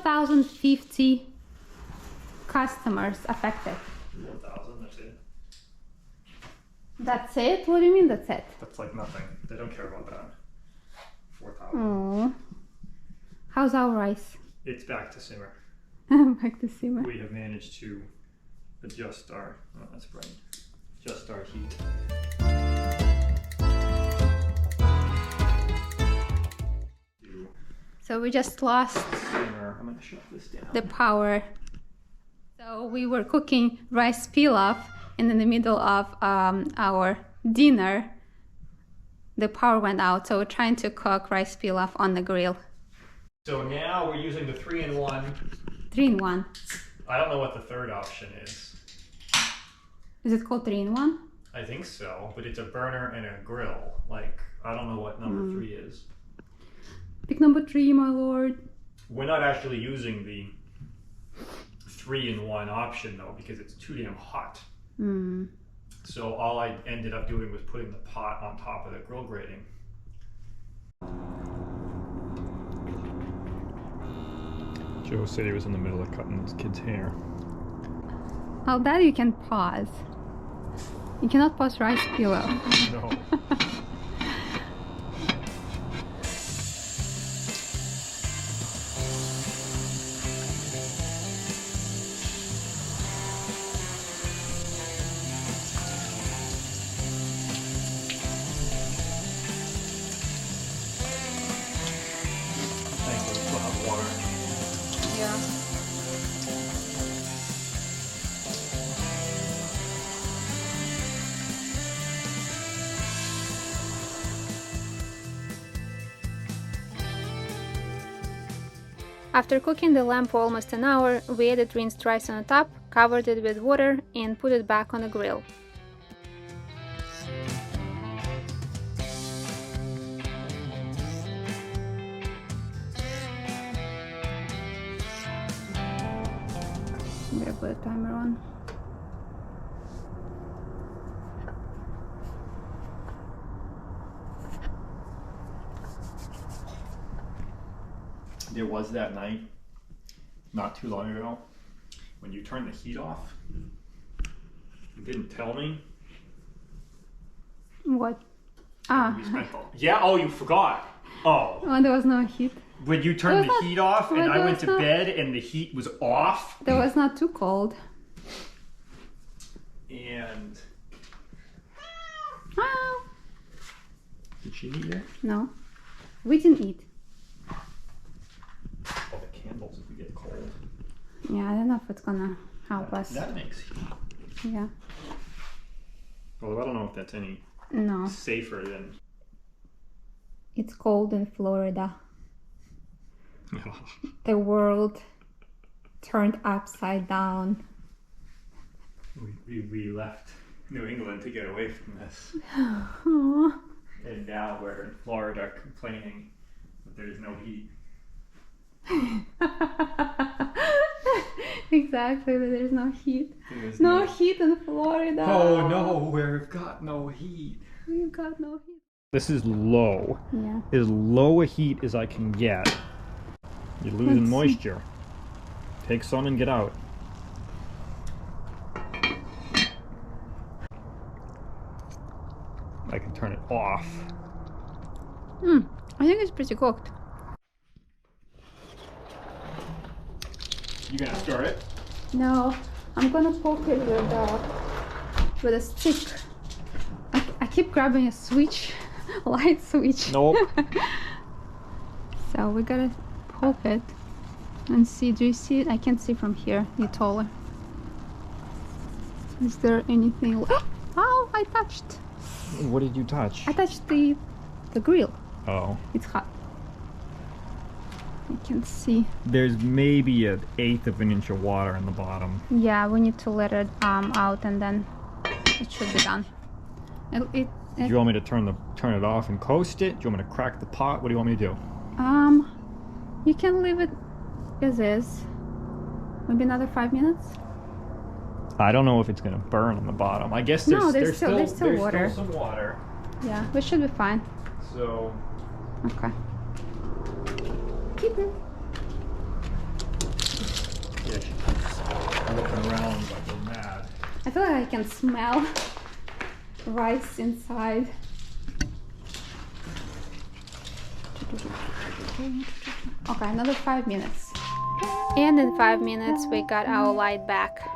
4,050 customers affected. 4,000, that's it? That's it? What do you mean that's it? That's like nothing. They don't care about that. 4,000. Oh. How's our rice? It's back to simmer. Back to simmer. We have managed to adjust our, oh, that's bright. Adjust our heat. So we just lost Simmer. I'm gonna shut this down. the power. So we were cooking rice pilaf, and in the middle of our dinner, the power went out. So we're trying to cook rice pilaf on the grill. So now we're using the 3-in-1. 3-in-1. I don't know what the third option is. Is it called 3-in-1? I think so, but it's a burner and a grill. Like, I don't know what number 3 is. Pick number 3, my lord. We're not actually using the 3-in-1 option though, because it's too damn hot. So all I ended up doing was putting the pot on top of the grill grating. Joe said he was in the middle of cutting his kid's hair. How that you can pause. You cannot pause rice pilaf. No. After cooking the lamb for almost an hour, we added rinsed rice on the top, covered it with water, and put it back on the grill. I'm gonna put a timer on. There was that night, not too long ago, when you turned the heat off. You didn't tell me. What? Yeah, oh, you forgot. Oh. Oh, there was no heat. When you turned the heat off and I went to bed and the heat was off. There was not too cold. And... Ah. Did she eat yet? No. We didn't eat. All the candles if we get cold. Yeah, I don't know if it's gonna help us. That makes heat. Yeah. Although I don't know if that's any safer than... It's cold in Florida. The world turned upside down. We left New England to get away from this. And now we're in Florida complaining that there's no heat. Exactly, there's no heat. No heat in Florida. Oh no, we've got no heat. We've got no heat. This is low. Yeah. As low a heat as I can get. You're losing moisture. Take some and get out. I can turn it off. I think it's pretty cooked. You gonna stir it? No, I'm gonna poke it with a stick. I keep grabbing a switch, light switch. Nope. So we gotta poke it and see. Do you see it? I can't see from here. You're taller. Is there anything? Oh, I touched. What did you touch? I touched the grill. Oh. It's hot. You can see. There's maybe 1/8 of an inch of water in the bottom. Yeah, we need to let it out and then it should be done. Do you want me to turn it off and coast it? Do you want me to crack the pot? What do you want me to do? You can leave it as is. Maybe another 5 minutes. I don't know if it's gonna burn on the bottom. I guess there's still water. Still some water. Yeah, we should be fine. So. Okay. Keep it. looking around like we're mad. I feel like I can smell rice inside. Okay, another 5 minutes. And in 5 minutes we got our light back.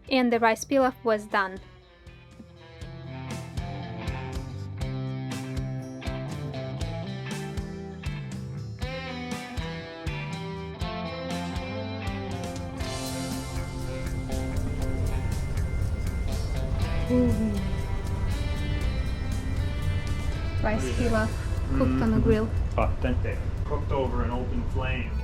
And the rice pilaf was done. Rice pilaf cooked on a grill. Authentic. Cooked over an open flame.